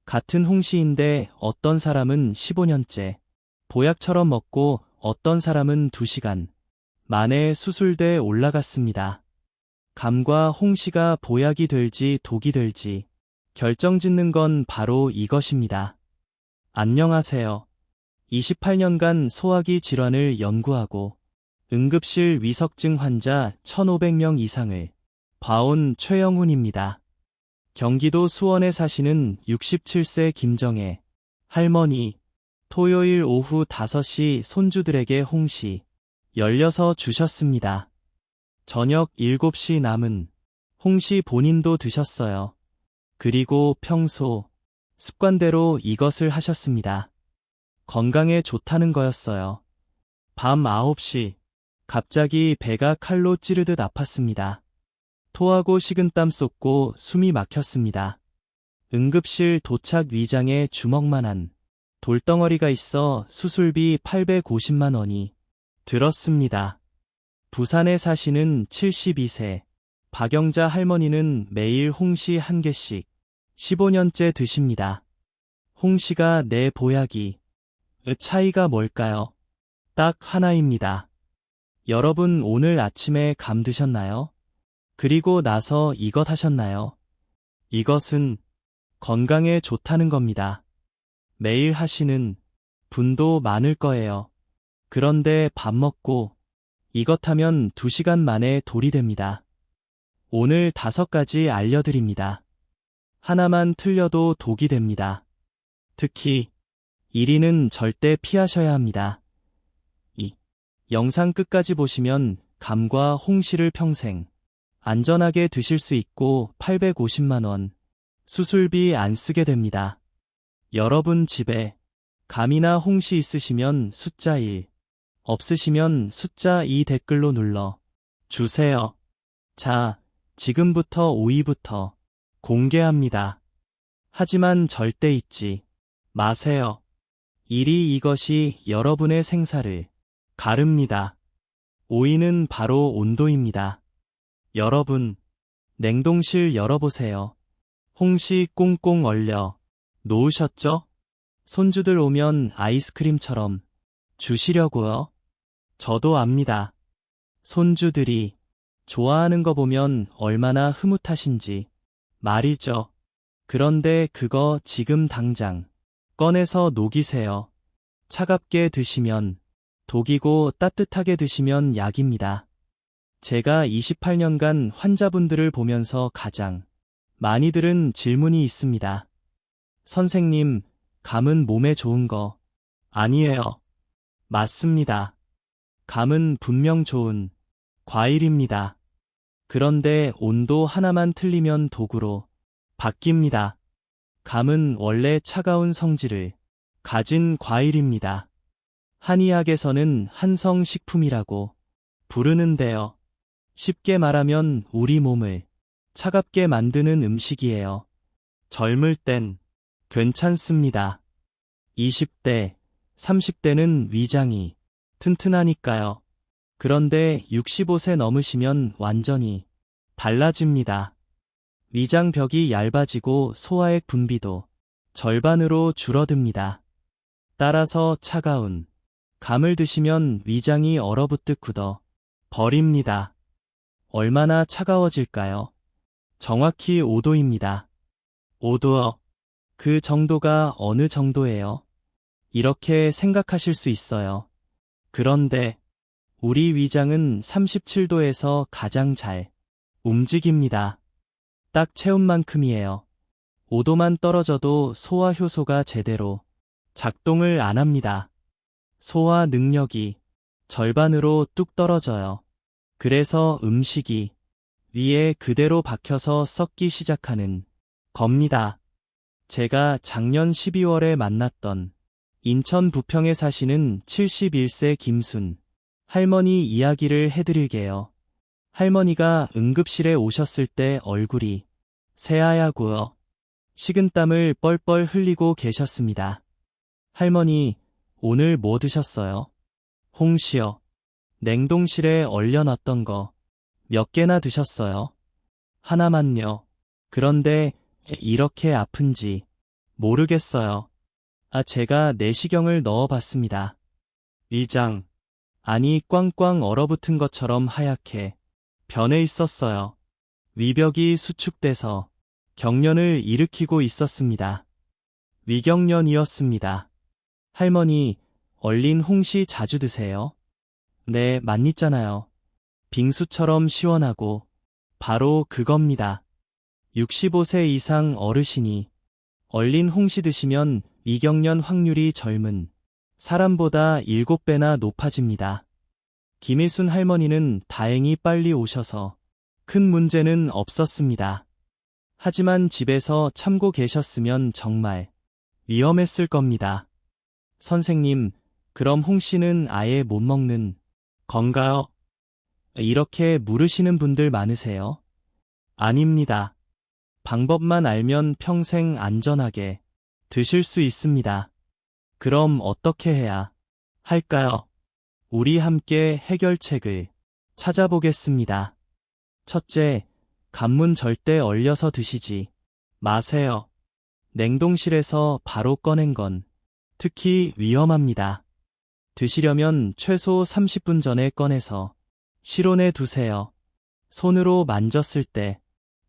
같은 홍시인데 어떤 사람은 15년째 보약처럼 먹고 어떤 사람은 2시간 만에 수술대에 올라갔습니다. 감과 홍시가 보약이 될지 독이 될지 결정짓는 건 바로 이것입니다. 안녕하세요. 28년간 소화기 질환을 연구하고 응급실 위석증 환자 1,500명 이상을 봐온 최영훈입니다. 경기도 수원에 사시는 67세 김정혜 할머니, 토요일 오후 5시 손주들에게 홍시 열려서 주셨습니다. 저녁 7시 남은 홍시 본인도 드셨어요. 그리고 평소 습관대로 이것을 하셨습니다. 건강에 좋다는 거였어요. 밤 9시 갑자기 배가 칼로 찌르듯 아팠습니다. 토하고 식은땀 쏟고 숨이 막혔습니다. 응급실 도착 위장에 주먹만한 돌덩어리가 있어 수술비 850만 원이 들었습니다. 부산에 사시는 72세 박영자 할머니는 매일 홍시 1개씩 15년째 드십니다. 홍시가 내 보약이 차이가 뭘까요? 딱 하나입니다. 여러분 오늘 아침에 감 드셨나요? 그리고 나서 이것 하셨나요? 이것은 건강에 좋다는 겁니다. 매일 하시는 분도 많을 거예요. 그런데 밥 먹고 이것 하면 2시간 만에 돌이 됩니다. 오늘 5가지 알려드립니다. 하나만 틀려도 독이 됩니다. 특히 1위는 절대 피하셔야 합니다. 영상 끝까지 보시면 감과 홍시를 평생 안전하게 드실 수 있고 850만 원 수술비 안 쓰게 됩니다. 여러분 집에 감이나 홍시 있으시면 숫자 1, 없으시면 숫자 2 댓글로 눌러 주세요. 자, 지금부터 5위부터 공개합니다. 하지만 절대 잊지 마세요. 1위 이것이 여러분의 생사를 가릅니다. 5위는 바로 온도입니다. 여러분, 냉동실 열어보세요. 홍시 꽁꽁 얼려 놓으셨죠? 손주들 오면 아이스크림처럼 주시려고요. 저도 압니다. 손주들이 좋아하는 거 보면 얼마나 흐뭇하신지 말이죠. 그런데 그거 지금 당장 꺼내서 녹이세요. 차갑게 드시면 독이고 따뜻하게 드시면 약입니다. 제가 28년간 환자분들을 보면서 가장 많이 들은 질문이 있습니다. 선생님, 감은 몸에 좋은 거 아니에요. 맞습니다. 감은 분명 좋은 과일입니다. 그런데 온도 하나만 틀리면 독으로 바뀝니다. 감은 원래 차가운 성질을 가진 과일입니다. 한의학에서는 한성식품이라고 부르는데요. 쉽게 말하면 우리 몸을 차갑게 만드는 음식이에요. 젊을 땐 괜찮습니다. 20대, 30대는 위장이 튼튼하니까요. 그런데 65세 넘으시면 완전히 달라집니다. 위장벽이 얇아지고 소화액 분비도 절반으로 줄어듭니다. 따라서 차가운 감을 드시면 위장이 얼어붙듯 굳어 버립니다. 얼마나 차가워질까요? 정확히 5도입니다. 5도. 그 정도가 어느 정도예요? 이렇게 생각하실 수 있어요. 그런데 우리 위장은 37도에서 가장 잘 움직입니다. 딱 체온 만큼이에요. 5도만 떨어져도 소화 효소가 제대로 작동을 안 합니다. 소화 능력이 절반으로 뚝 떨어져요. 그래서 음식이 위에 그대로 박혀서 썩기 시작하는 겁니다. 제가 작년 12월에 만났던 인천 부평에 사시는 71세 김순 할머니 이야기를 해드릴게요. 할머니가 응급실에 오셨을 때 얼굴이 새하얗고요. 식은땀을 뻘뻘 흘리고 계셨습니다. 할머니, 오늘 뭐 드셨어요? 홍시요. 냉동실에 얼려놨던 거 몇 개나 드셨어요? 하나만요. 그런데 이렇게 아픈지 모르겠어요. 제가 내시경을 넣어봤습니다. 위장, 아니 꽝꽝 얼어붙은 것처럼 하얗게 변해 있었어요. 위벽이 수축돼서 경련을 일으키고 있었습니다. 위경련이었습니다. 할머니, 얼린 홍시 자주 드세요? 네, 맛있잖아요. 빙수처럼 시원하고 바로 그겁니다. 65세 이상 어르신이 얼린 홍시 드시면 위경련 확률이 젊은 사람보다 7배나 높아집니다. 김희순 할머니는 다행히 빨리 오셔서 큰 문제는 없었습니다. 하지만 집에서 참고 계셨으면 정말 위험했을 겁니다. 선생님, 그럼 홍시는 아예 못 먹는 건가요? 이렇게 물으시는 분들 많으세요? 아닙니다. 방법만 알면 평생 안전하게 드실 수 있습니다. 그럼 어떻게 해야 할까요? 우리 함께 해결책을 찾아보겠습니다. 첫째, 간문 절대 얼려서 드시지 마세요. 냉동실에서 바로 꺼낸 건 특히 위험합니다. 드시려면 최소 30분 전에 꺼내서 실온에 두세요. 손으로 만졌을 때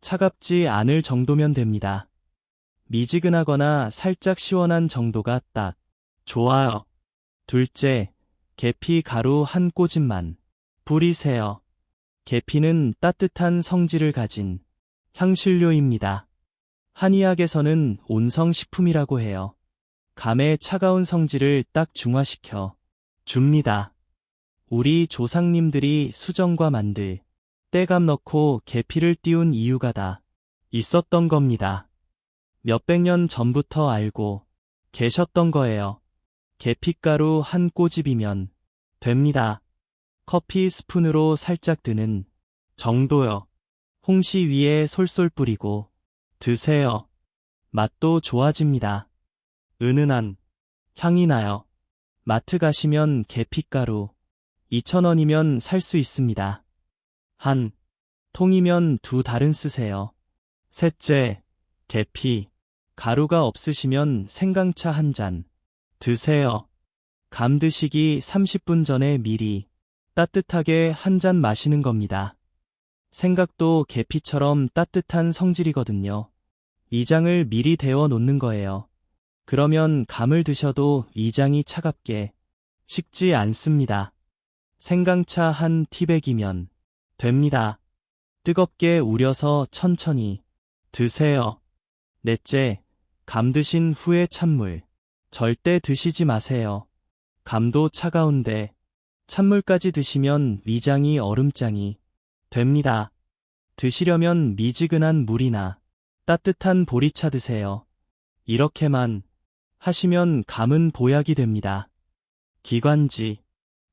차갑지 않을 정도면 됩니다. 미지근하거나 살짝 시원한 정도가 딱 좋아요. 둘째, 계피 가루 한 꼬집만 뿌리세요. 계피는 따뜻한 성질을 가진 향신료입니다. 한의학에서는 온성식품이라고 해요. 감의 차가운 성질을 딱 중화시켜 줍니다. 우리 조상님들이 수정과 만들, 떼감 넣고 계피를 띄운 이유가 다 있었던 겁니다. 몇백 년 전부터 알고 계셨던 거예요. 계피가루 한 꼬집이면 됩니다. 커피 스푼으로 살짝 드는 정도요. 홍시 위에 솔솔 뿌리고 드세요. 맛도 좋아집니다. 은은한 향이 나요. 마트 가시면 계피가루 2,000원이면 살 수 있습니다. 한 통이면 2달은 쓰세요. 셋째, 계피 가루가 없으시면 생강차 한 잔 드세요. 감 드시기 30분 전에 미리 따뜻하게 한 잔 마시는 겁니다. 생각도 계피처럼 따뜻한 성질이거든요. 위장을 미리 데워 놓는 거예요. 그러면 감을 드셔도 위장이 차갑게 식지 않습니다. 생강차 한 티백이면 됩니다. 뜨겁게 우려서 천천히 드세요. 넷째, 감 드신 후에 찬물 절대 드시지 마세요. 감도 차가운데 찬물까지 드시면 위장이 얼음장이 됩니다. 드시려면 미지근한 물이나 따뜻한 보리차 드세요. 이렇게만 하시면 감은 보약이 됩니다. 기관지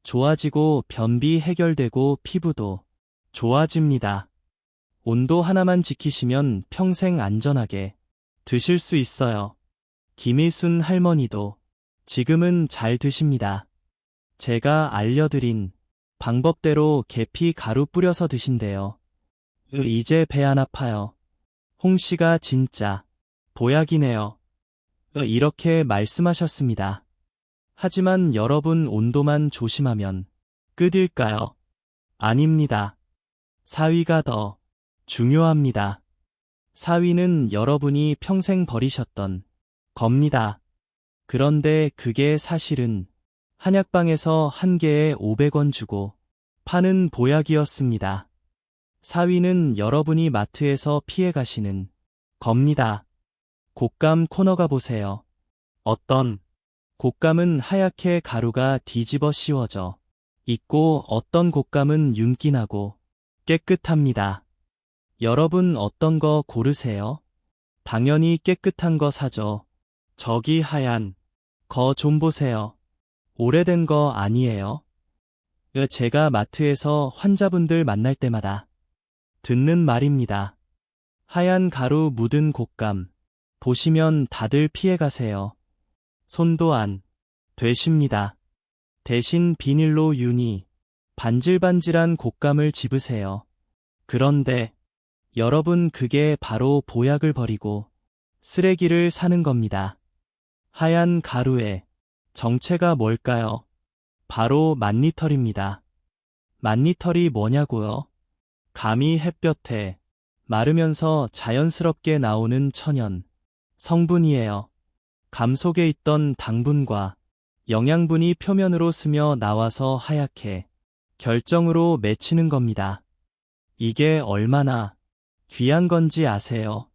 좋아지고 변비 해결되고 피부도 좋아집니다. 온도 하나만 지키시면 평생 안전하게 드실 수 있어요. 김희순 할머니도 지금은 잘 드십니다. 제가 알려드린 방법대로 계피 가루 뿌려서 드신대요. 이제 배 안 아파요. 홍시가 진짜 보약이네요. 이렇게 말씀하셨습니다. 하지만 여러분 온도만 조심하면 끝일까요? 아닙니다. 사위가 더 중요합니다. 사위는 여러분이 평생 버리셨던 겁니다. 그런데 그게 사실은 한약방에서 한 개에 500원 주고 파는 보약이었습니다. 사위는 여러분이 마트에서 피해 가시는 겁니다. 곶감 코너 가보세요. 어떤 곶감은 하얗게 가루가 뒤집어 씌워져 있고 어떤 곶감은 윤기나고 깨끗합니다. 여러분 어떤 거 고르세요? 당연히 깨끗한 거 사죠. 저기 하얀 거 좀 보세요. 오래된 거 아니에요? 제가 마트에서 환자분들 만날 때마다 듣는 말입니다. 하얀 가루 묻은 곶감 보시면 다들 피해 가세요. 손도 안 되십니다. 대신 비닐로 유니 반질반질한 곶감을 집으세요. 그런데 여러분 그게 바로 보약을 버리고 쓰레기를 사는 겁니다. 하얀 가루의 정체가 뭘까요? 바로 만니털입니다. 만니털이 뭐냐고요? 감이 햇볕에 마르면서 자연스럽게 나오는 천연 성분이에요. 감 속에 있던 당분과 영양분이 표면으로 스며 나와서 하얗게 결정으로 맺히는 겁니다. 이게 얼마나 귀한 건지 아세요?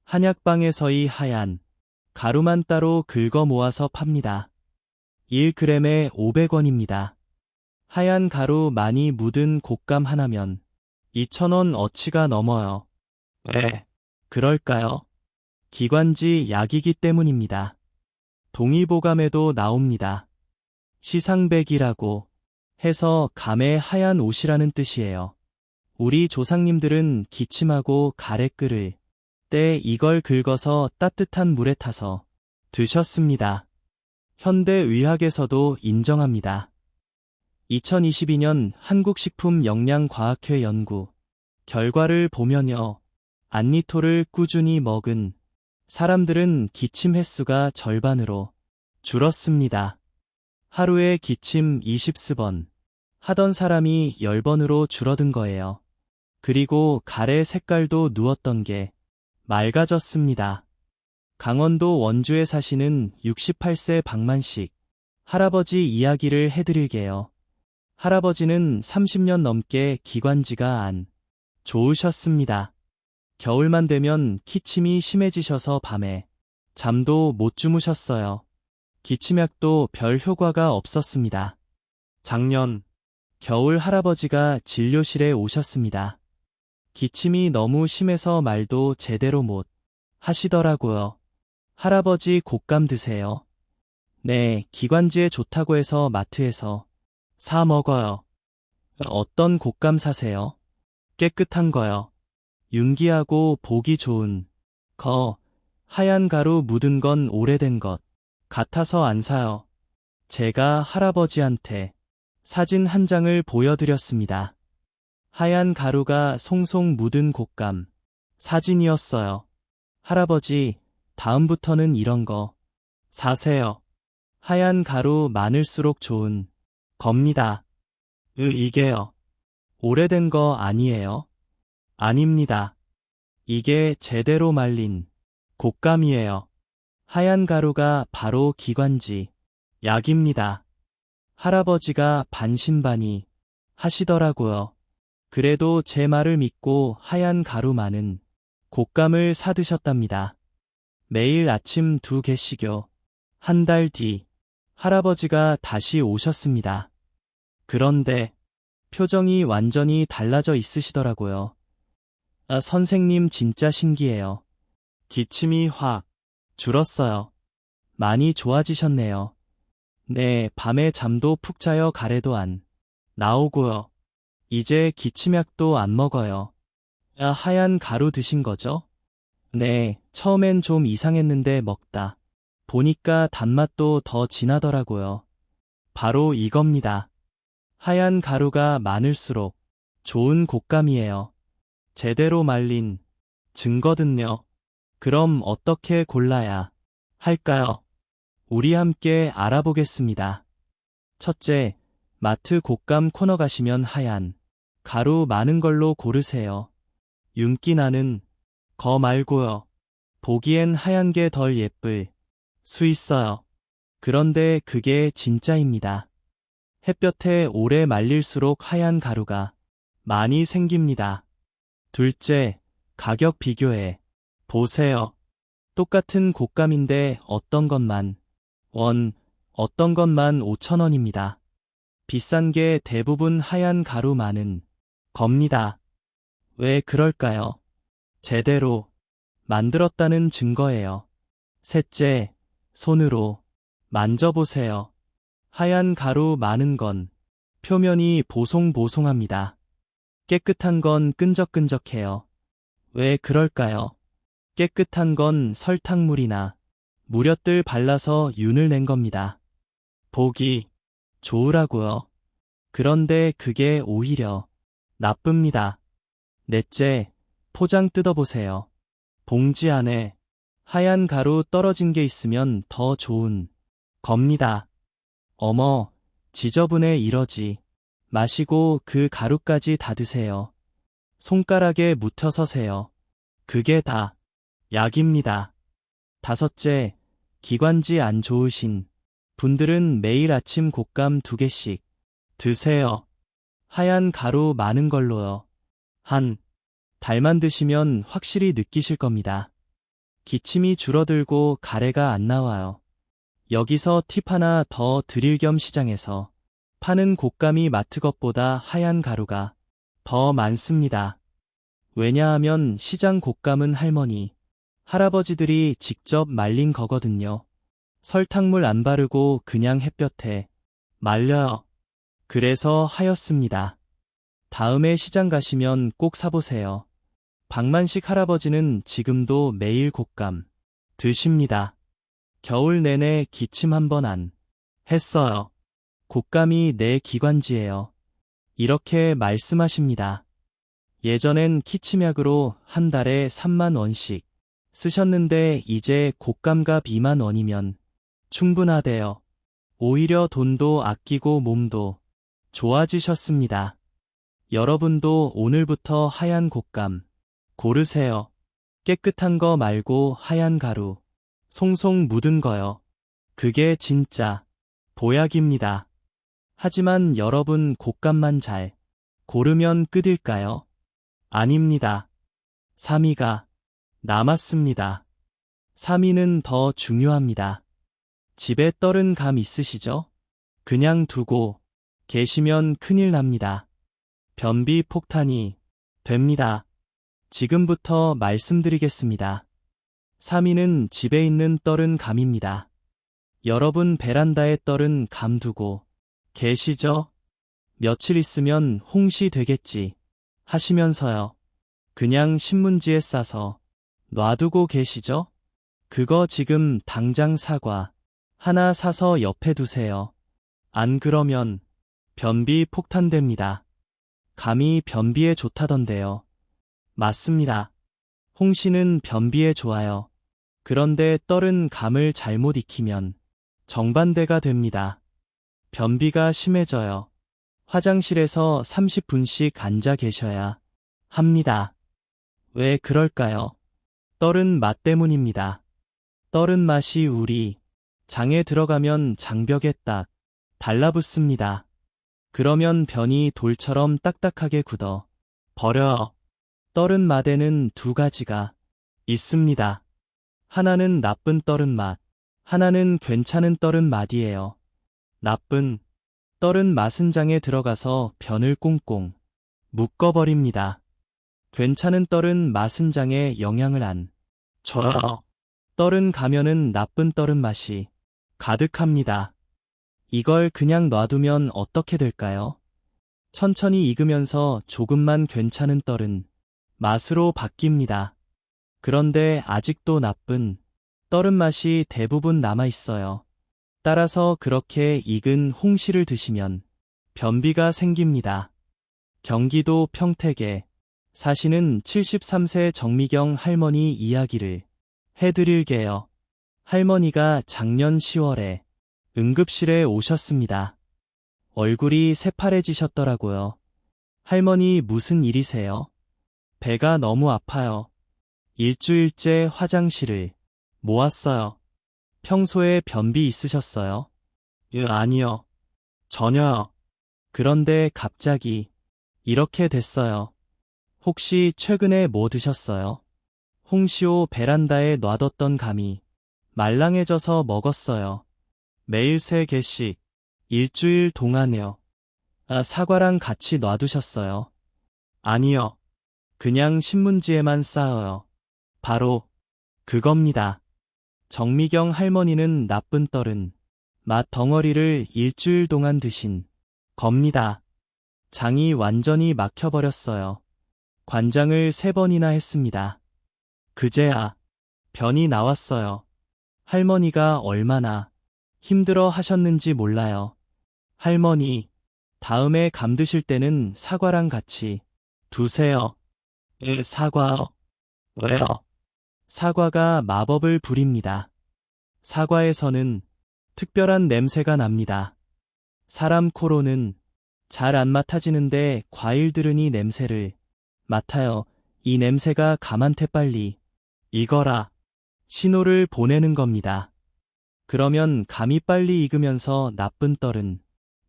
한약방에서 이 하얀 가루만 따로 긁어 모아서 팝니다. 1g에 500원입니다. 하얀 가루 많이 묻은 곶감 하나면 2,000원 어치가 넘어요. 왜 그럴까요? 기관지 약이기 때문입니다. 동의보감에도 나옵니다. 시상백이라고 해서 감의 하얀 옷이라는 뜻이에요. 우리 조상님들은 기침하고 가래 끓을 때 이걸 긁어서 따뜻한 물에 타서 드셨습니다. 현대의학에서도 인정합니다. 2022년 한국식품영양과학회 연구 결과를 보면요. 안니토를 꾸준히 먹은 사람들은 기침 횟수가 절반으로 줄었습니다. 하루에 기침 20번 하던 사람이 10번으로 줄어든 거예요. 그리고 가래 색깔도 누웠던 게 맑아졌습니다. 강원도 원주에 사시는 68세 박만식 할아버지 이야기를 해드릴게요. 할아버지는 30년 넘게 기관지가 안 좋으셨습니다. 겨울만 되면 기침이 심해지셔서 밤에 잠도 못 주무셨어요. 기침약도 별 효과가 없었습니다. 작년 겨울 할아버지가 진료실에 오셨습니다. 기침이 너무 심해서 말도 제대로 못 하시더라고요. 할아버지 곶감 드세요? 네, 기관지에 좋다고 해서 마트에서 사 먹어요. 어떤 곶감 사세요? 깨끗한 거요. 윤기하고 보기 좋은 거, 하얀 가루 묻은 건 오래된 것 같아서 안 사요. 제가 할아버지한테 사진 한 장을 보여드렸습니다. 하얀 가루가 송송 묻은 곶감 사진이었어요. 할아버지, 다음부터는 이런 거 사세요. 하얀 가루 많을수록 좋은 겁니다. 이게요. 오래된 거 아니에요? 아닙니다. 이게 제대로 말린 곶감이에요. 하얀 가루가 바로 기관지 약입니다. 할아버지가 반신반의 하시더라고요. 그래도 제 말을 믿고 하얀 가루 많은 곶감을 사드셨답니다. 매일 아침 2개씩요. 한 달 뒤 할아버지가 다시 오셨습니다. 그런데 표정이 완전히 달라져 있으시더라고요. 아, 선생님 진짜 신기해요. 기침이 확 줄었어요. 많이 좋아지셨네요. 네, 밤에 잠도 푹 자요. 가래도 안 나오고요. 이제 기침약도 안 먹어요. 아, 하얀 가루 드신 거죠? 네, 처음엔 좀 이상했는데 먹다 보니까 단맛도 더 진하더라고요. 바로 이겁니다. 하얀 가루가 많을수록 좋은 곶감이에요. 제대로 말린 증거든요. 그럼 어떻게 골라야 할까요? 우리 함께 알아보겠습니다. 첫째, 마트 곶감 코너 가시면 하얀 가루 많은 걸로 고르세요. 윤기 나는 거 말고요. 보기엔 하얀 게 덜 예쁠 수 있어요. 그런데 그게 진짜입니다. 햇볕에 오래 말릴수록 하얀 가루가 많이 생깁니다. 둘째, 가격 비교해 보세요. 똑같은 곶감인데 어떤 것만 원, 어떤 것만 5,000원입니다. 비싼 게 대부분 하얀 가루 많은 겁니다. 왜 그럴까요? 제대로 만들었다는 증거예요. 셋째, 손으로 만져보세요. 하얀 가루 많은 건 표면이 보송보송합니다. 깨끗한 건 끈적끈적해요. 왜 그럴까요? 깨끗한 건 설탕물이나 무엿들 발라서 윤을 낸 겁니다. 보기 좋으라고요. 그런데 그게 오히려 나쁩니다. 넷째, 포장 뜯어보세요. 봉지 안에 하얀 가루 떨어진 게 있으면 더 좋은 겁니다. 어머, 지저분해 이러지. 마시고 그 가루까지 다 드세요. 손가락에 묻혀서 세요. 그게 다 약입니다. 다섯째, 기관지 안 좋으신 분들은 매일 아침 곶감 2개씩 드세요. 하얀 가루 많은 걸로요. 한 달만 드시면 확실히 느끼실 겁니다. 기침이 줄어들고 가래가 안 나와요. 여기서 팁 하나 더 드릴 겸 시장에서 파는 곶감이 마트 것보다 하얀 가루가 더 많습니다. 왜냐하면 시장 곶감은 할머니, 할아버지들이 직접 말린 거거든요. 설탕물 안 바르고 그냥 햇볕에 말려요. 그래서 하얗습니다. 다음에 시장 가시면 꼭 사보세요. 박만식 할아버지는 지금도 매일 곶감 드십니다. 겨울 내내 기침 한 번 안 했어요. 곶감이 내 기관지예요. 이렇게 말씀하십니다. 예전엔 기침약으로 한 달에 3만 원씩 쓰셨는데 이제 곶감값 2만 원이면 충분하대요. 오히려 돈도 아끼고 몸도 좋아지셨습니다. 여러분도 오늘부터 하얀 곶감 고르세요. 깨끗한 거 말고 하얀 가루, 송송 묻은 거요. 그게 진짜 보약입니다. 하지만 여러분 곶감만 잘 고르면 끝일까요? 아닙니다. 3위가 남았습니다. 3위는 더 중요합니다. 집에 떨은 감 있으시죠? 그냥 두고 계시면 큰일 납니다. 변비 폭탄이 됩니다. 지금부터 말씀드리겠습니다. 3위는 집에 있는 떨은 감입니다. 여러분 베란다에 떨은 감 두고 계시죠? 며칠 있으면 홍시 되겠지 하시면서요. 그냥 신문지에 싸서 놔두고 계시죠? 그거 지금 당장 사과 하나 사서 옆에 두세요. 안 그러면 변비 폭탄됩니다. 감이 변비에 좋다던데요. 맞습니다. 홍시는 변비에 좋아요. 그런데 떨은 감을 잘못 익히면 정반대가 됩니다. 변비가 심해져요. 화장실에서 30분씩 앉아 계셔야 합니다. 왜 그럴까요? 떨은 맛 때문입니다. 떨은 맛이 우리 장에 들어가면 장벽에 딱 달라붙습니다. 그러면 변이 돌처럼 딱딱하게 굳어 버려요. 떨은 맛에는 2가지가 있습니다. 하나는 나쁜 떨은 맛, 하나는 괜찮은 떨은 맛이에요. 나쁜 떨은 맛은 장에 들어가서 변을 꽁꽁 묶어버립니다. 괜찮은 떨은 맛은 장에 영향을 안 줘요. 떨은 가면은 나쁜 떨은 맛이 가득합니다. 이걸 그냥 놔두면 어떻게 될까요? 천천히 익으면서 조금만 괜찮은 떨은 맛으로 바뀝니다. 그런데 아직도 나쁜 떨은 맛이 대부분 남아있어요. 따라서 그렇게 익은 홍시를 드시면 변비가 생깁니다. 경기도 평택에 사시는 73세 정미경 할머니 이야기를 해드릴게요. 할머니가 작년 10월에 응급실에 오셨습니다. 얼굴이 새파래지셨더라고요. 할머니 무슨 일이세요? 배가 너무 아파요. 일주일째 화장실을 모았어요. 평소에 변비 있으셨어요? 아니요. 전혀요. 그런데 갑자기 이렇게 됐어요. 혹시 최근에 뭐 드셨어요? 홍시오 베란다에 놔뒀던 감이 말랑해져서 먹었어요. 매일 3개씩 일주일 동안요. 사과랑 같이 놔두셨어요? 아니요. 그냥 신문지에만 쌓아요. 바로 그겁니다. 정미경 할머니는 나쁜 떨은 맛 덩어리를 일주일 동안 드신 겁니다. 장이 완전히 막혀버렸어요. 관장을 3번이나 했습니다. 그제야 변이 나왔어요. 할머니가 얼마나 힘들어 하셨는지 몰라요. 할머니, 다음에 감 드실 때는 사과랑 같이 두세요. 사과요? 왜요? 사과가 마법을 부립니다. 사과에서는 특별한 냄새가 납니다. 사람 코로는 잘 안 맡아지는데 과일들은 이 냄새를 맡아요. 이 냄새가 감한테 빨리 익어라 신호를 보내는 겁니다. 그러면 감이 빨리 익으면서 나쁜 떨은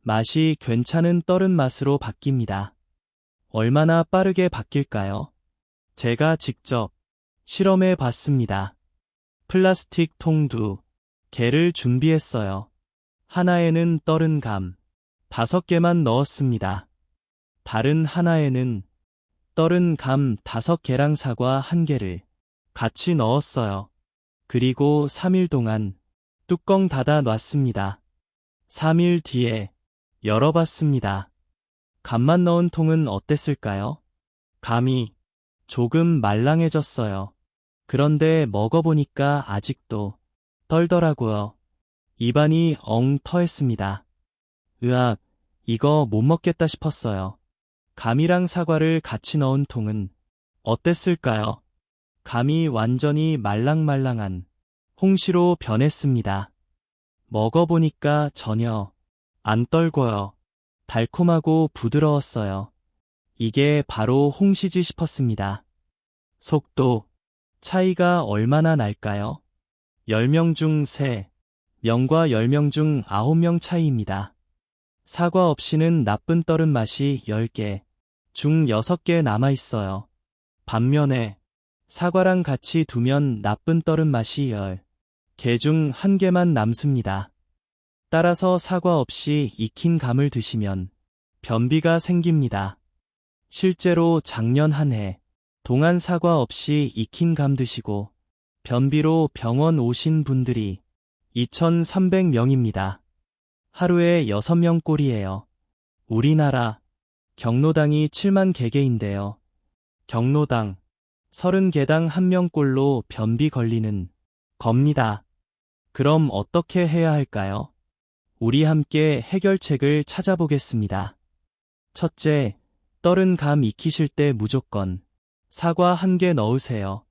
맛이 괜찮은 떨은 맛으로 바뀝니다. 얼마나 빠르게 바뀔까요? 제가 직접 실험해 봤습니다. 플라스틱 통 2개를 준비했어요. 하나에는 떨은 감 5개만 넣었습니다. 다른 하나에는 떨은 감 5개랑 사과 1개를 같이 넣었어요. 그리고 3일 동안 뚜껑 닫아 놨습니다. 3일 뒤에 열어봤습니다. 감만 넣은 통은 어땠을까요? 감이 조금 말랑해졌어요. 그런데 먹어보니까 아직도 떨더라고요. 입안이 엉터했습니다. 으악, 이거 못 먹겠다 싶었어요. 감이랑 사과를 같이 넣은 통은 어땠을까요? 감이 완전히 말랑말랑한 홍시로 변했습니다. 먹어보니까 전혀 안 떨고요. 달콤하고 부드러웠어요. 이게 바로 홍시지 싶었습니다. 속도 차이가 얼마나 날까요? 10명 중 3명과 10명 중 9명 차이입니다. 사과 없이는 나쁜 떨은 맛이 10개 중 6개 남아있어요. 반면에 사과랑 같이 두면 나쁜 떨은 맛이 10개 중 1개만 남습니다. 따라서 사과 없이 익힌 감을 드시면 변비가 생깁니다. 실제로 작년 한 해 동안 사과 없이 익힌 감 드시고 변비로 병원 오신 분들이 2,300명입니다. 하루에 6명 꼴이에요. 우리나라 경로당이 7만 개개인데요. 경로당 30개당 1명 꼴로 변비 걸리는 겁니다. 그럼 어떻게 해야 할까요? 우리 함께 해결책을 찾아보겠습니다. 첫째, 떨은 감 익히실 때 무조건 사과 1개 넣으세요.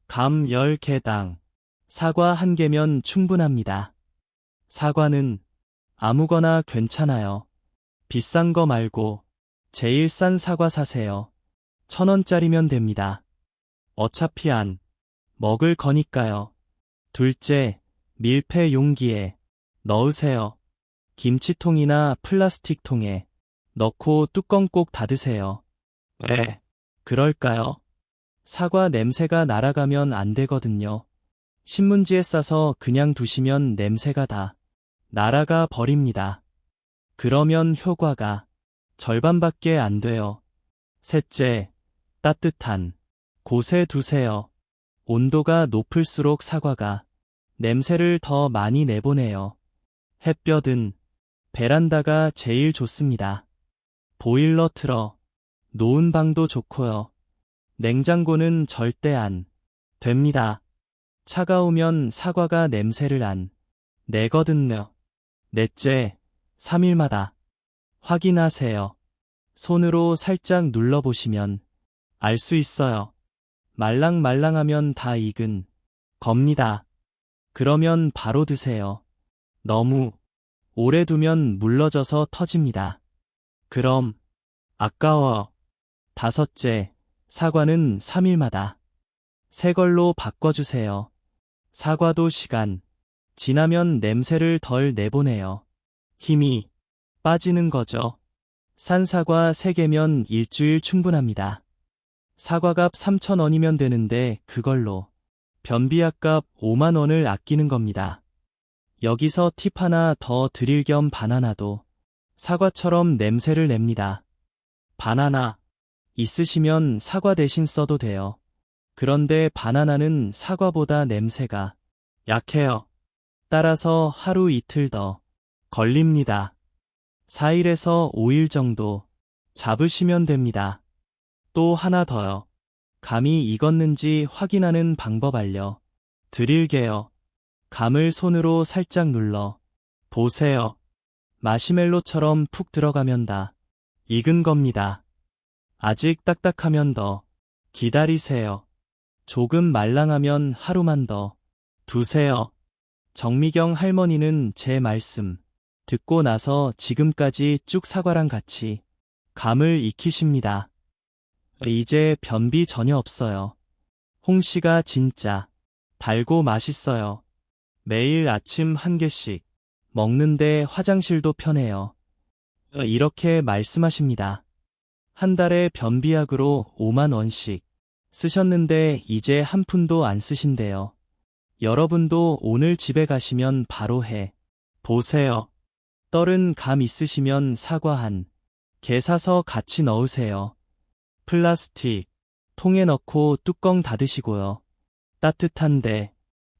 감 10개당 사과 1개면 충분합니다. 사과는 아무거나 괜찮아요. 비싼 거 말고 제일 싼 사과 사세요. 1,000원짜리면 됩니다. 어차피 안 먹을 거니까요. 둘째, 밀폐 용기에 넣으세요. 김치통이나 플라스틱 통에 넣고 뚜껑 꼭 닫으세요. 왜 그럴까요? 사과 냄새가 날아가면 안 되거든요. 신문지에 싸서 그냥 두시면 냄새가 다 날아가 버립니다. 그러면 효과가 절반밖에 안 돼요. 셋째, 따뜻한 곳에 두세요. 온도가 높을수록 사과가 냄새를 더 많이 내보내요. 햇볕은 베란다가 제일 좋습니다. 보일러 틀어 놓은 방도 좋고요. 냉장고는 절대 안 됩니다. 차가우면 사과가 냄새를 안 내거든요. 넷째, 3일마다 확인하세요. 손으로 살짝 눌러보시면 알 수 있어요. 말랑말랑하면 다 익은 겁니다. 그러면 바로 드세요. 너무 오래 두면 물러져서 터집니다. 그럼 아까워. 다섯째, 사과는 3일마다 새 걸로 바꿔주세요. 사과도 시간 지나면 냄새를 덜 내보내요. 힘이 빠지는 거죠. 산 사과 3개면 일주일 충분합니다. 사과값 3,000원이면 되는데 그걸로 변비약값 5만 원을 아끼는 겁니다. 여기서 팁 하나 더 드릴 겸 바나나도 사과처럼 냄새를 냅니다. 바나나 있으시면 사과 대신 써도 돼요. 그런데 바나나는 사과보다 냄새가 약해요. 따라서 하루 이틀 더 걸립니다. 4일에서 5일 정도 잡으시면 됩니다. 또 하나 더요. 감이 익었는지 확인하는 방법 알려 드릴게요. 감을 손으로 살짝 눌러 보세요. 마시멜로처럼 푹 들어가면 다 익은 겁니다. 아직 딱딱하면 더 기다리세요. 조금 말랑하면 하루만 더 두세요. 정미경 할머니는 제 말씀 듣고 나서 지금까지 쭉 사과랑 같이 감을 익히십니다. 이제 변비 전혀 없어요. 홍시가 진짜 달고 맛있어요. 매일 아침 한 개씩 먹는데 화장실도 편해요. 이렇게 말씀하십니다. 한 달에 변비약으로 5만 원씩 쓰셨는데 이제 한 푼도 안 쓰신대요. 여러분도 오늘 집에 가시면 바로 해 보세요. 떨은 감 있으시면 사과 한 개 사서 같이 넣으세요. 플라스틱 통에 넣고 뚜껑 닫으시고요. 따뜻한데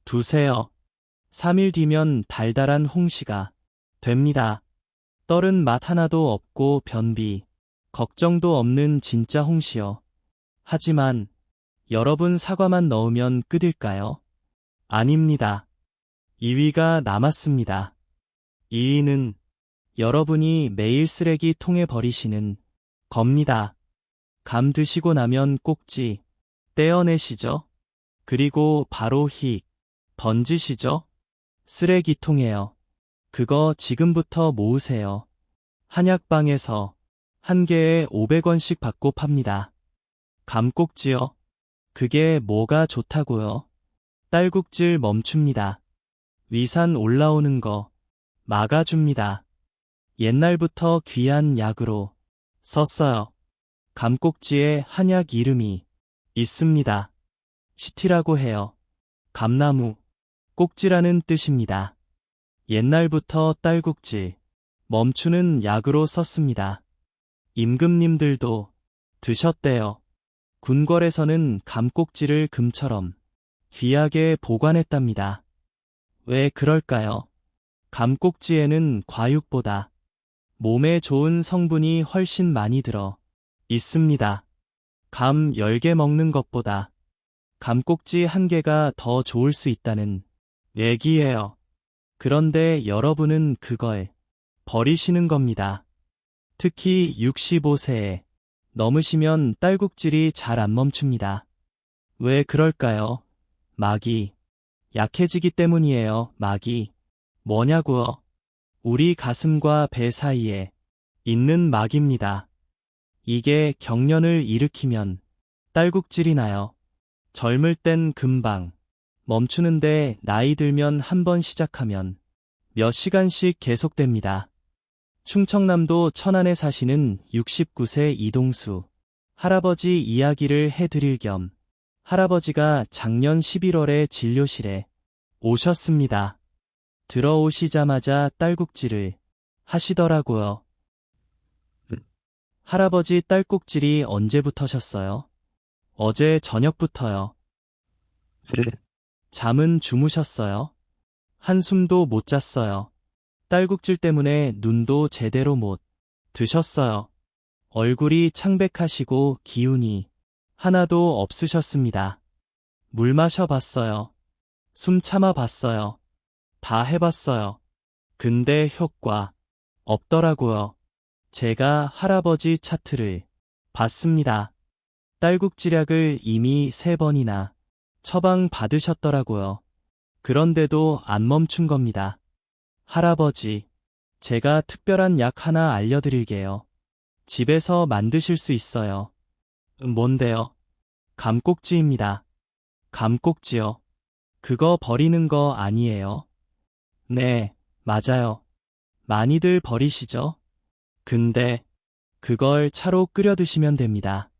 두세요. 3일 뒤면 달달한 홍시가 됩니다. 떨은 맛 하나도 없고 변비 걱정도 없는 진짜 홍시요. 하지만 여러분 사과만 넣으면 끝일까요? 아닙니다. 2위가 남았습니다. 2위는 여러분이 매일 쓰레기 통에 버리시는 겁니다. 감 드시고 나면 꼭지 떼어내시죠? 그리고 바로 휙 던지시죠? 쓰레기통에요. 그거 지금부터 모으세요. 한약방에서 한 개에 500원씩 받고 팝니다. 감꼭지요? 그게 뭐가 좋다고요? 딸꾹질 멈춥니다. 위산 올라오는 거 막아줍니다. 옛날부터 귀한 약으로 썼어요. 감꼭지에 한약 이름이 있습니다. 시티라고 해요. 감나무, 꼭지라는 뜻입니다. 옛날부터 딸꾹질 멈추는 약으로 썼습니다. 임금님들도 드셨대요. 궁궐에서는 감꼭지를 금처럼 귀하게 보관했답니다. 왜 그럴까요? 감꼭지에는 과육보다 몸에 좋은 성분이 훨씬 많이 들어 있습니다. 감 10개 먹는 것보다 감꼭지 1개가 더 좋을 수 있다는 얘기예요. 그런데 여러분은 그걸 버리시는 겁니다. 특히 65세에 넘으시면 딸꾹질이 잘 안 멈춥니다. 왜 그럴까요? 막이 약해지기 때문이에요. 막이 뭐냐고요? 우리 가슴과 배 사이에 있는 막입니다. 이게 경련을 일으키면 딸꾹질이 나요. 젊을 땐 금방 멈추는데 나이 들면 한 번 시작하면 몇 시간씩 계속됩니다. 충청남도 천안에 사시는 69세 이동수 할아버지 이야기를 해드릴 겸 할아버지가 작년 11월에 진료실에 오셨습니다. 들어오시자마자 딸꾹질을 하시더라고요. 할아버지 딸꾹질이 언제부터셨어요? 어제 저녁부터요. 잠은 주무셨어요? 한숨도 못 잤어요. 딸꾹질 때문에 눈도 제대로 못 드셨어요. 얼굴이 창백하시고 기운이 하나도 없으셨습니다. 물 마셔봤어요. 숨 참아봤어요. 다 해봤어요. 근데 효과 없더라고요. 제가 할아버지 차트를 봤습니다. 딸꾹질약을 이미 3번이나 처방 받으셨더라고요. 그런데도 안 멈춘 겁니다. 할아버지, 제가 특별한 약 하나 알려드릴게요. 집에서 만드실 수 있어요. 뭔데요? 감꼭지입니다. 감꼭지요? 그거 버리는 거 아니에요? 네, 맞아요. 많이들 버리시죠? 근데 그걸 차로 끓여 드시면 됩니다.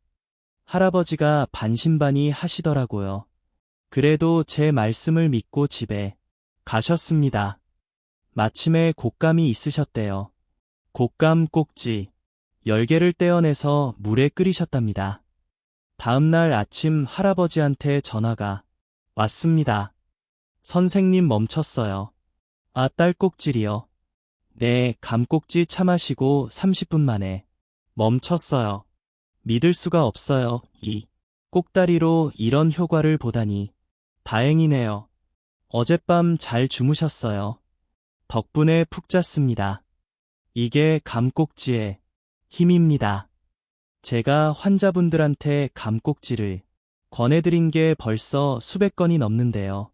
할아버지가 반신반의 하시더라고요. 그래도 제 말씀을 믿고 집에 가셨습니다. 마침에 곶감이 있으셨대요. 곶감 꼭지 10개를 떼어내서 물에 끓이셨답니다. 다음날 아침 할아버지한테 전화가 왔습니다. 선생님 멈췄어요. 아, 딸꾹질이요. 네, 감꼭지 차 마시고 30분 만에 멈췄어요. 믿을 수가 없어요. 이 꼭다리로 이런 효과를 보다니 다행이네요. 어젯밤 잘 주무셨어요. 덕분에 푹 잤습니다. 이게 감꼭지의 힘입니다. 제가 환자분들한테 감꼭지를 권해드린 게 벌써 수백 건이 넘는데요.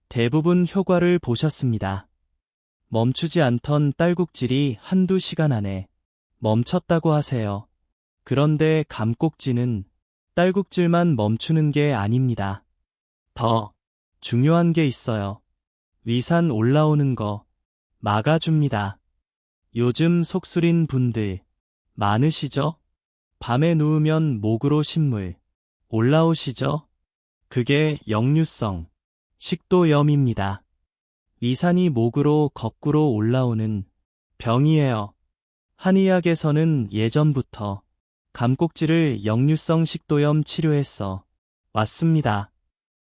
대부분 효과를 보셨습니다. 멈추지 않던 딸꾹질이 한두 시간 안에 멈췄다고 하세요. 그런데 감꼭지는 딸꾹질만 멈추는 게 아닙니다. 더 중요한 게 있어요. 위산 올라오는 거 막아줍니다. 요즘 속쓰린 분들 많으시죠? 밤에 누우면 목으로 신물 올라오시죠? 그게 역류성 식도염입니다. 위산이 목으로 거꾸로 올라오는 병이에요. 한의학에서는 예전부터 감꼭지를 역류성 식도염 치료했어 왔습니다.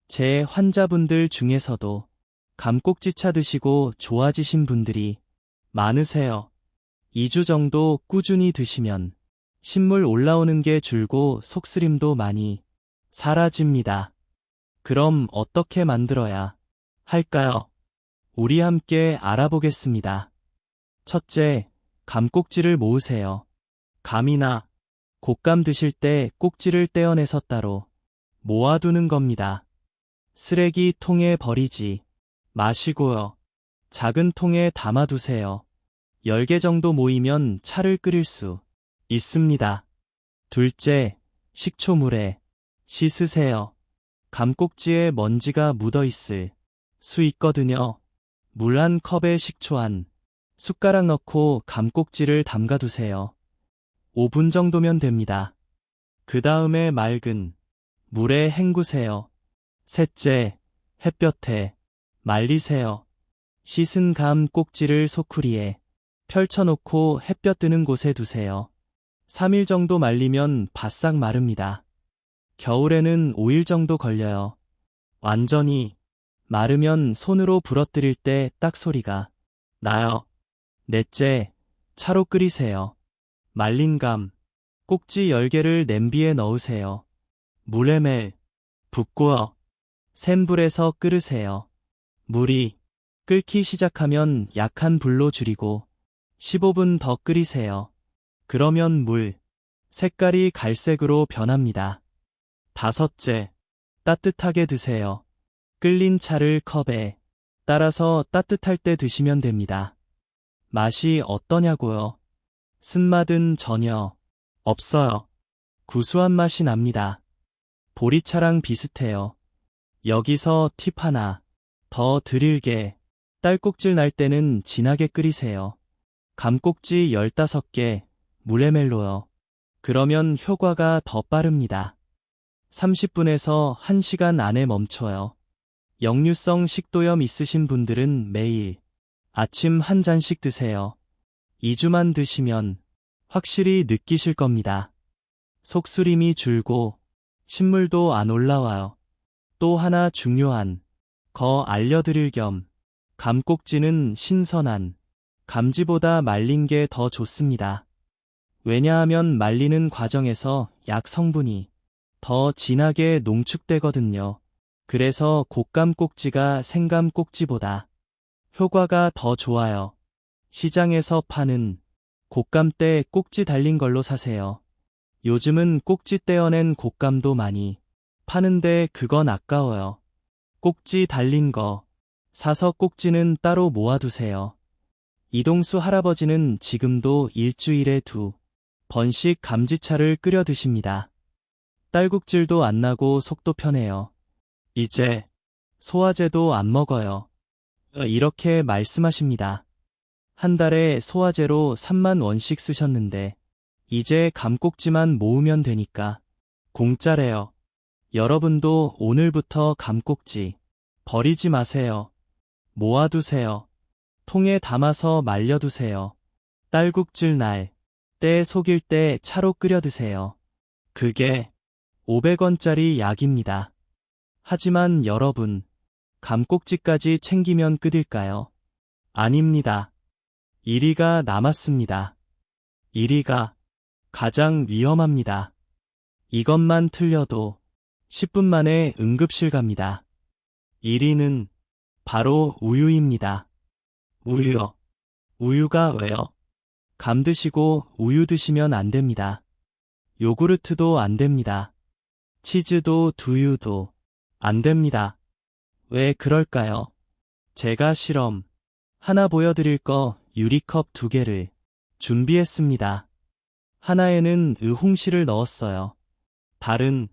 제 환자분들 중에서도 감꼭지차 드시고 좋아지신 분들이 많으세요. 2주 정도 꾸준히 드시면 신물 올라오는 게 줄고 속쓰림도 많이 사라집니다. 그럼 어떻게 만들어야 할까요? 우리 함께 알아보겠습니다. 첫째, 감꼭지를 모으세요. 감이나 곶감 드실 때 꼭지를 떼어내서 따로 모아두는 겁니다. 쓰레기 통에 버리지 마시고요. 작은 통에 담아두세요. 10개 정도 모이면 차를 끓일 수 있습니다. 둘째, 식초물에 씻으세요. 감꼭지에 먼지가 묻어 있을 수 있거든요. 물 한 컵에 식초 한 숟가락 넣고 감꼭지를 담가두세요. 5분 정도면 됩니다. 그 다음에 맑은 물에 헹구세요. 셋째, 햇볕에 말리세요. 씻은 감 꼭지를 소쿠리에 펼쳐놓고 햇볕 드는 곳에 두세요. 3일 정도 말리면 바싹 마릅니다. 겨울에는 5일 정도 걸려요. 완전히 마르면 손으로 부러뜨릴 때 딱 소리가 나요. 넷째, 차로 끓이세요. 말린 감, 꼭지 10개를 냄비에 넣으세요. 물에 매일 붓고요. 센 불에서 끓으세요. 물이 끓기 시작하면 약한 불로 줄이고 15분 더 끓이세요. 그러면 물 색깔이 갈색으로 변합니다. 다섯째, 따뜻하게 드세요. 끓린 차를 컵에 따라서 따뜻할 때 드시면 됩니다. 맛이 어떠냐고요? 쓴맛은 전혀 없어요. 구수한 맛이 납니다. 보리차랑 비슷해요. 여기서 팁 하나 더 드릴게. 딸꾹질 날 때는 진하게 끓이세요. 감꼭지 15개 물에 멜로요. 그러면 효과가 더 빠릅니다. 30분에서 1시간 안에 멈춰요. 역류성 식도염 있으신 분들은 매일 아침 한 잔씩 드세요. 2주만 드시면 확실히 느끼실 겁니다. 속쓰림이 줄고 신물도 안 올라와요. 또 하나 중요한 거 알려드릴 겸 감꼭지는 신선한 감지보다 말린 게 더 좋습니다. 왜냐하면 말리는 과정에서 약 성분이 더 진하게 농축되거든요. 그래서 곶감 꼭지가 생감 꼭지보다 효과가 더 좋아요. 시장에서 파는 곶감대 꼭지 달린 걸로 사세요. 요즘은 꼭지 떼어낸 곶감도 많이 파는데 그건 아까워요. 꼭지 달린 거 사서 꼭지는 따로 모아두세요. 이동수 할아버지는 지금도 일주일에 2번씩 감지차를 끓여 드십니다. 딸꾹질도 안 나고 속도 편해요. 이제 소화제도 안 먹어요. 이렇게 말씀하십니다. 한 달에 소화제로 3만 원씩 쓰셨는데 이제 감꼭지만 모으면 되니까 공짜래요. 여러분도 오늘부터 감꼭지 버리지 마세요. 모아두세요. 통에 담아서 말려두세요. 딸꾹질 날 때 속일 때 차로 끓여 드세요. 그게 500원짜리 약입니다. 하지만 여러분, 감꼭지까지 챙기면 끝일까요? 아닙니다. 1위가 남았습니다. 1위가 가장 위험합니다. 이것만 틀려도 10분 만에 응급실 갑니다. 1위는 바로 우유입니다. 우유요. 우유가 왜요? 감 드시고 우유 드시면 안 됩니다. 요구르트도 안 됩니다. 치즈도 두유도 안 됩니다. 왜 그럴까요? 제가 실험 하나 보여드릴 거 유리컵 2개를 준비했습니다. 하나에는 홍시를 넣었어요. 다른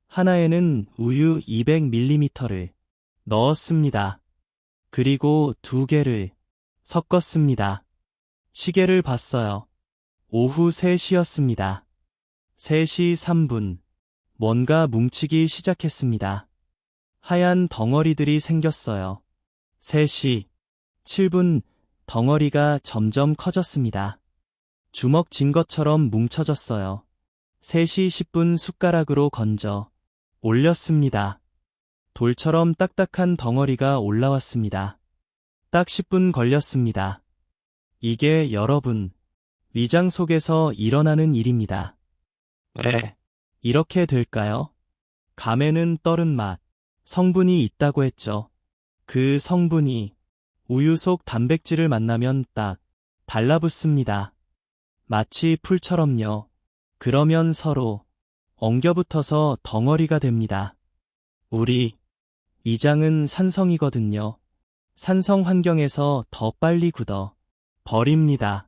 하나에는 우유 200ml를 넣었습니다. 그리고 2개를 섞었습니다. 시계를 봤어요. 오후 3시였습니다. 3시 3분. 뭔가 뭉치기 시작했습니다. 하얀 덩어리들이 생겼어요. 3시 7분. 덩어리가 점점 커졌습니다. 주먹 쥔 것처럼 뭉쳐졌어요. 3시 10분 숟가락으로 건져 올렸습니다. 돌처럼 딱딱한 덩어리가 올라왔습니다. 딱 10분 걸렸습니다. 이게 여러분, 위장 속에서 일어나는 일입니다. 왜 이렇게 될까요? 감에는 떨은 맛, 성분이 있다고 했죠. 그 성분이 우유 속 단백질을 만나면 딱 달라붙습니다. 마치 풀처럼요. 그러면 서로 엉겨붙어서 덩어리가 됩니다. 우리 위장은 산성이거든요. 산성 환경에서 더 빨리 굳어 버립니다.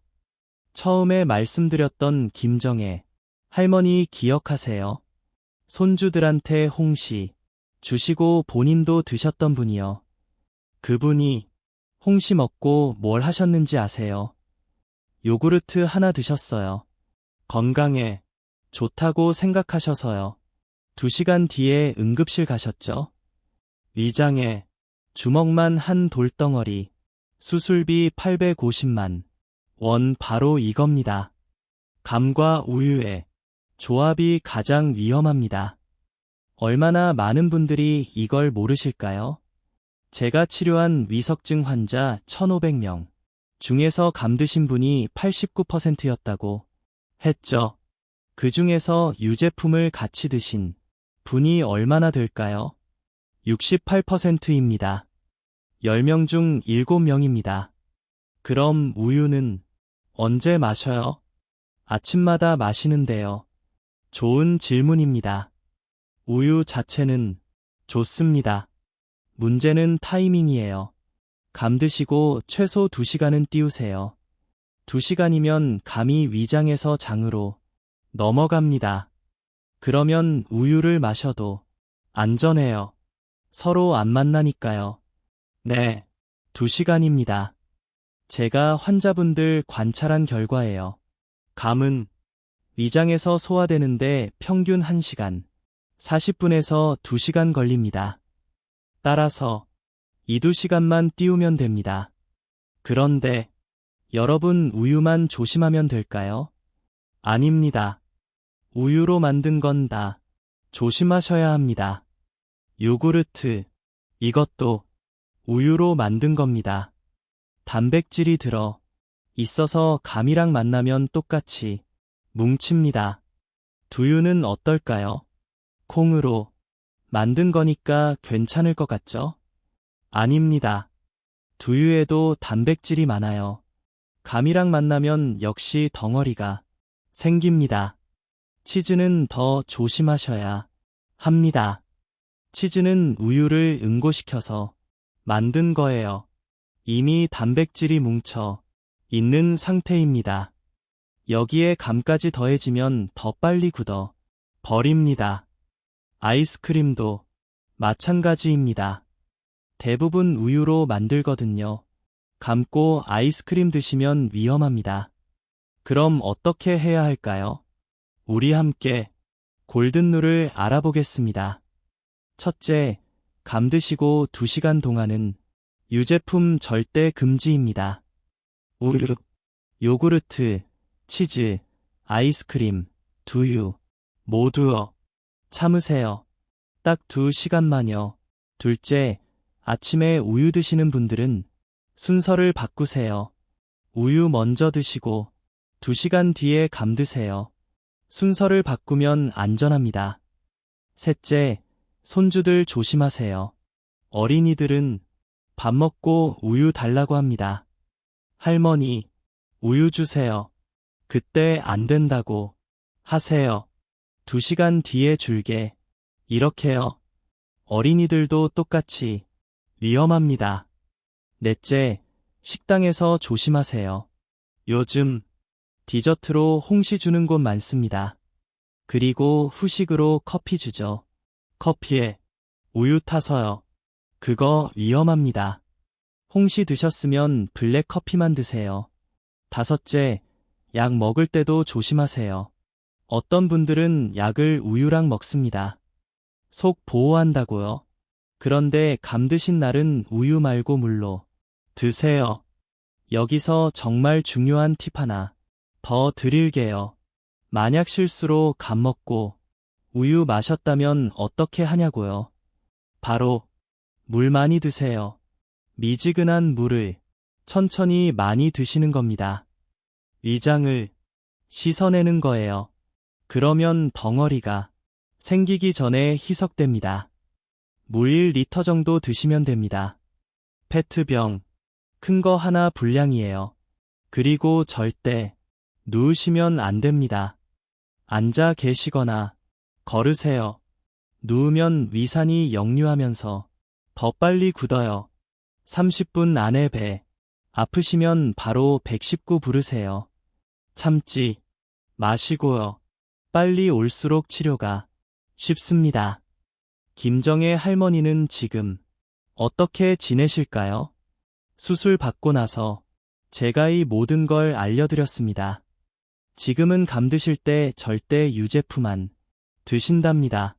처음에 말씀드렸던 김정혜 할머니 기억하세요? 손주들한테 홍시 주시고 본인도 드셨던 분이요. 그분이 홍시 먹고 뭘 하셨는지 아세요? 요구르트 하나 드셨어요. 건강에 좋다고 생각하셔서요. 2시간 뒤에 응급실 가셨죠? 위장에 주먹만 한 돌덩어리, 수술비 850만 원 바로 이겁니다. 감과 우유의 조합이 가장 위험합니다. 얼마나 많은 분들이 이걸 모르실까요? 제가 치료한 위석증 환자 1,500명 중에서 감 드신 분이 89%였다고 했죠. 그 중에서 유제품을 같이 드신 분이 얼마나 될까요? 68%입니다. 10명 중 7명입니다. 그럼 우유는 언제 마셔요? 아침마다 마시는데요. 좋은 질문입니다. 우유 자체는 좋습니다. 문제는 타이밍이에요. 감 드시고 최소 2시간은 띄우세요. 2시간이면 감이 위장에서 장으로 넘어갑니다. 그러면 우유를 마셔도 안전해요. 서로 안 만나니까요. 네, 2시간입니다. 제가 환자분들 관찰한 결과예요. 감은 위장에서 소화되는데 평균 1시간, 40분에서 2시간 걸립니다. 따라서 2~2시간만 띄우면 됩니다. 그런데 여러분 우유만 조심하면 될까요? 아닙니다. 우유로 만든 건 다 조심하셔야 합니다. 요구르트, 이것도 우유로 만든 겁니다. 단백질이 들어 있어서 감이랑 만나면 똑같이 뭉칩니다. 두유는 어떨까요? 콩으로 만든 거니까 괜찮을 것 같죠? 아닙니다. 두유에도 단백질이 많아요. 감이랑 만나면 역시 덩어리가 생깁니다. 치즈는 더 조심하셔야 합니다. 치즈는 우유를 응고시켜서 만든 거예요. 이미 단백질이 뭉쳐 있는 상태입니다. 여기에 감까지 더해지면 더 빨리 굳어 버립니다. 아이스크림도 마찬가지입니다. 대부분 우유로 만들거든요. 감고 아이스크림 드시면 위험합니다. 그럼 어떻게 해야 할까요? 우리 함께 골든룰을 알아보겠습니다. 첫째, 감 드시고 2시간 동안은 유제품 절대 금지입니다. 우유, 요구르트, 치즈, 아이스크림, 두유 모두 참으세요. 딱 2시간만요. 둘째, 아침에 우유 드시는 분들은 순서를 바꾸세요. 우유 먼저 드시고 2시간 뒤에 감 드세요. 순서를 바꾸면 안전합니다. 셋째, 손주들 조심하세요. 어린이들은 밥 먹고 우유 달라고 합니다. 할머니, 우유 주세요. 그때 안 된다고 하세요. 2시간 뒤에 줄게 이렇게요. 어린이들도 똑같이 위험합니다. 넷째, 식당에서 조심하세요. 요즘 디저트로 홍시 주는 곳 많습니다. 그리고 후식으로 커피 주죠. 커피에 우유 타서요. 그거 위험합니다. 홍시 드셨으면 블랙 커피만 드세요. 다섯째, 약 먹을 때도 조심하세요. 어떤 분들은 약을 우유랑 먹습니다. 속 보호한다고요. 그런데 감 드신 날은 우유 말고 물로 드세요. 여기서 정말 중요한 팁 하나 더 드릴게요. 만약 실수로 감 먹고 우유 마셨다면 어떻게 하냐고요. 바로 물 많이 드세요. 미지근한 물을 천천히 많이 드시는 겁니다. 위장을 씻어내는 거예요. 그러면 덩어리가 생기기 전에 희석됩니다. 물 1리터 정도 드시면 됩니다. 페트병, 큰 거 하나 분량이에요. 그리고 절대 누우시면 안 됩니다. 앉아 계시거나 걸으세요. 누우면 위산이 역류하면서 더 빨리 굳어요. 30분 안에 배 아프시면 바로 119 부르세요. 참지 마시고요. 빨리 올수록 치료가 쉽습니다. 김정혜 할머니는 지금 어떻게 지내실까요? 수술 받고 나서 제가 이 모든 걸 알려드렸습니다. 지금은 감 드실 때 절대 유제품 안 드신답니다.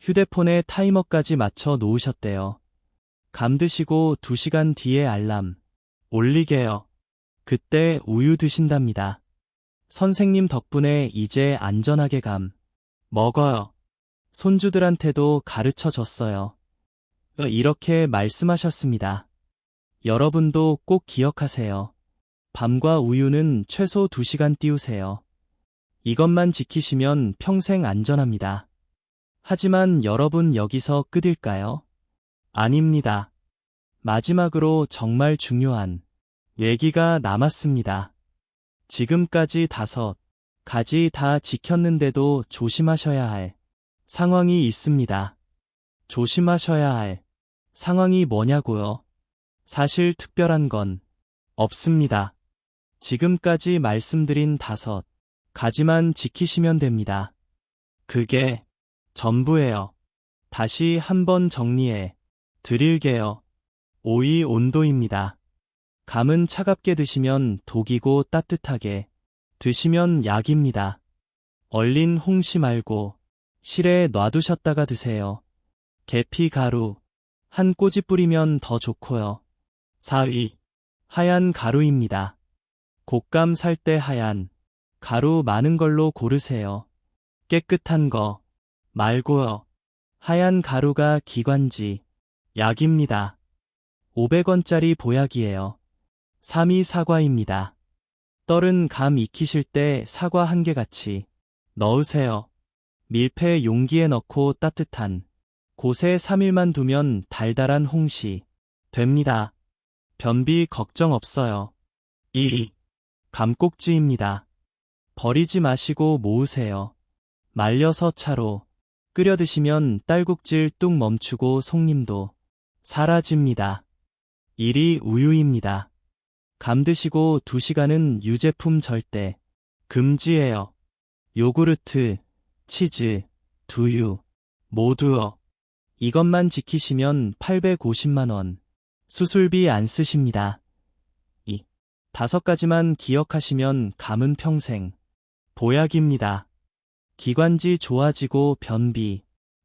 휴대폰에 타이머까지 맞춰 놓으셨대요. 감 드시고 2시간 뒤에 알람 올리게요. 그때 우유 드신답니다. 선생님 덕분에 이제 안전하게 감 먹어요. 손주들한테도 가르쳐 줬어요. 이렇게 말씀하셨습니다. 여러분도 꼭 기억하세요. 밤과 우유는 최소 2시간 띄우세요. 이것만 지키시면 평생 안전합니다. 하지만 여러분 여기서 끝일까요? 아닙니다. 마지막으로 정말 중요한 얘기가 남았습니다. 지금까지 5가지 다 지켰는데도 조심하셔야 할 상황이 있습니다. 조심하셔야 할 상황이 뭐냐고요? 사실 특별한 건 없습니다. 지금까지 말씀드린 5가지만 지키시면 됩니다. 그게 전부예요. 다시 한번 정리해 드릴게요. 오이 온도입니다. 감은 차갑게 드시면 독이고 따뜻하게 드시면 약입니다. 얼린 홍시 말고 실에 놔두셨다가 드세요. 계피 가루 한 꼬집 뿌리면 더 좋고요. 4위 하얀 가루입니다. 곶감 살 때 하얀 가루 많은 걸로 고르세요. 깨끗한 거 말고요. 하얀 가루가 기관지 약입니다. 500원짜리 보약이에요. 3위 사과입니다. 떨은 감 익히실 때 사과 한 개 같이 넣으세요. 밀폐 용기에 넣고 따뜻한 곳에 3일만 두면 달달한 홍시 됩니다. 변비 걱정 없어요. 2위 감꼭지입니다. 버리지 마시고 모으세요. 말려서 차로 끓여 드시면 딸꾹질 뚝 멈추고 속림도 사라집니다. 1위 우유입니다. 감 드시고 2시간은 유제품 절대 금지예요. 요구르트, 치즈, 두유 모두요. 이것만 지키시면 850만 원 수술비 안 쓰십니다. 5가지만 기억하시면 감은 평생 보약입니다. 기관지 좋아지고 변비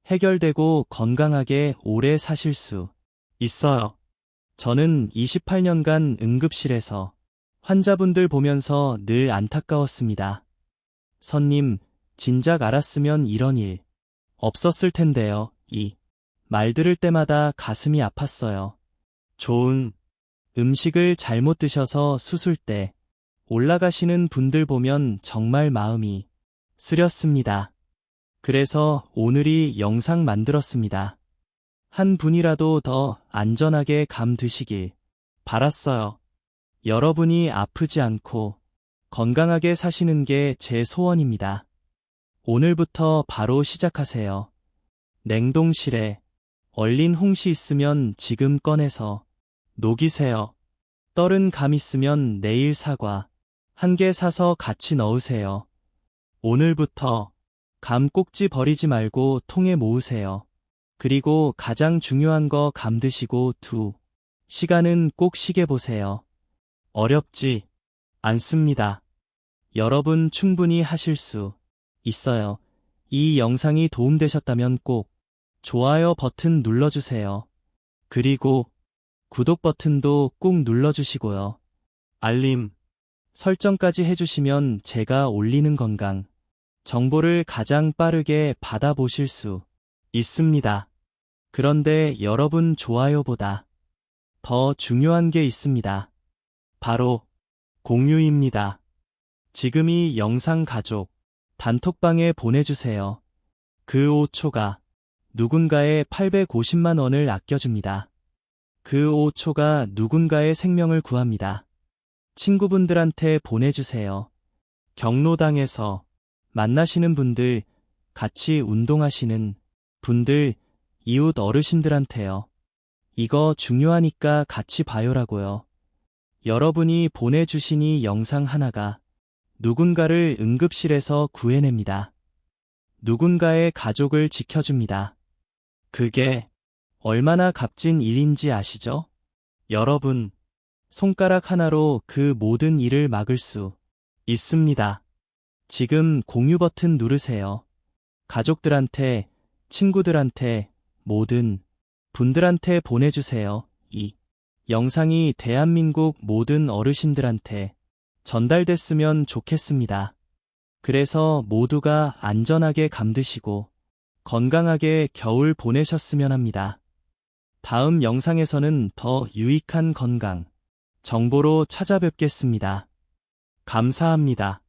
해결되고 건강하게 오래 사실 수 있어요. 저는 28년간 응급실에서 환자분들 보면서 늘 안타까웠습니다. 선님, 진작 알았으면 이런 일 없었을 텐데요. 이 말 들을 때마다 가슴이 아팠어요. 좋은 음식을 잘못 드셔서 수술 때 올라가시는 분들 보면 정말 마음이 쓰렸습니다. 그래서 오늘 이 영상 만들었습니다. 한 분이라도 더 안전하게 감 드시길 바랐어요. 여러분이 아프지 않고 건강하게 사시는 게 제 소원입니다. 오늘부터 바로 시작하세요. 냉동실에 얼린 홍시 있으면 지금 꺼내서 녹이세요. 떨은 감 있으면 내일 사과 한 개 사서 같이 넣으세요. 오늘부터 감 꼭지 버리지 말고 통에 모으세요. 그리고 가장 중요한 거 감 드시고 2시간은 꼭 쉬게 보세요. 어렵지 않습니다. 여러분 충분히 하실 수 있어요. 이 영상이 도움되셨다면 꼭 좋아요 버튼 눌러주세요. 그리고 구독 버튼도 꾹 눌러주시고요. 알림 설정까지 해주시면 제가 올리는 건강 정보를 가장 빠르게 받아보실 수 있습니다. 그런데 여러분 좋아요보다 더 중요한 게 있습니다. 바로 공유입니다. 지금 이 영상 가족 단톡방에 보내주세요. 그 5초가 누군가의 850만 원을 아껴줍니다. 그 5초가 누군가의 생명을 구합니다. 친구분들한테 보내주세요. 경로당에서 만나시는 분들, 같이 운동하시는 분들, 이웃 어르신들한테요. 이거 중요하니까 같이 봐요라고요. 여러분이 보내주신 이 영상 하나가 누군가를 응급실에서 구해냅니다. 누군가의 가족을 지켜줍니다. 그게 얼마나 값진 일인지 아시죠? 여러분, 손가락 하나로 그 모든 일을 막을 수 있습니다. 지금 공유 버튼 누르세요. 가족들한테, 친구들한테, 모든 분들한테 보내주세요. 이 영상이 대한민국 모든 어르신들한테 전달됐으면 좋겠습니다. 그래서 모두가 안전하게 감드시고 건강하게 겨울 보내셨으면 합니다. 다음 영상에서는 더 유익한 건강 정보로 찾아뵙겠습니다. 감사합니다.